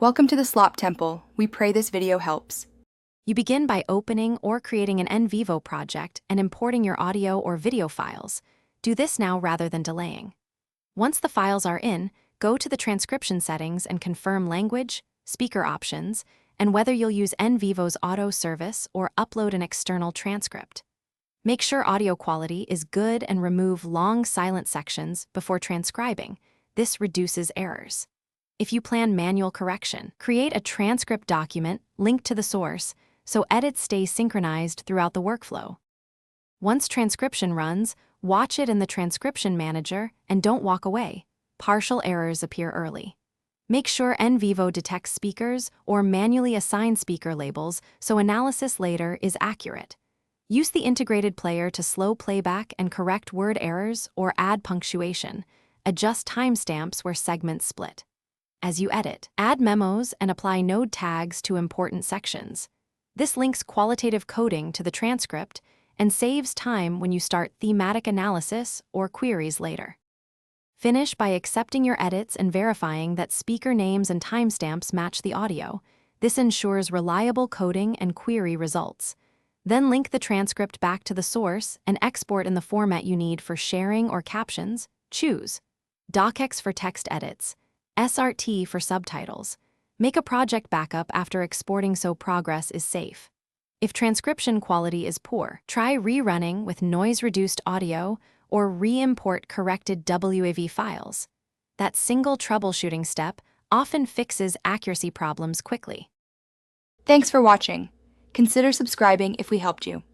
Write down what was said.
Welcome to the Slop Temple. We pray this video helps. You begin by opening or creating an Nvivo project and importing your audio or video files. Do this now rather than delaying. Once the files are in, go to the transcription settings and confirm language, speaker options, and whether you'll use Nvivo's auto service or upload an external transcript. Make sure audio quality is good and remove long silent sections before transcribing. This reduces errors. If you plan manual correction, create a transcript document linked to the source so edits stay synchronized throughout the workflow. Once transcription runs, watch it in the transcription manager and don't walk away. Partial errors appear early. Make sure Nvivo detects speakers or manually assign speaker labels so analysis later is accurate. Use the integrated player to slow playback and correct word errors or add punctuation. Adjust timestamps where segments split. As you edit, add memos and apply node tags to important sections. This links qualitative coding to the transcript and saves time when you start thematic analysis or queries later. Finish by accepting your edits and verifying that speaker names and timestamps match the audio. This ensures reliable coding and query results. Then link the transcript back to the source and export in the format you need for sharing or captions. Choose docx for text edits, SRT for subtitles. Make a project backup after exporting so progress is safe. If transcription quality is poor, try rerunning with noise-reduced audio or re-import corrected WAV files. That single troubleshooting step often fixes accuracy problems quickly. Thanks for watching. Consider subscribing if we helped you.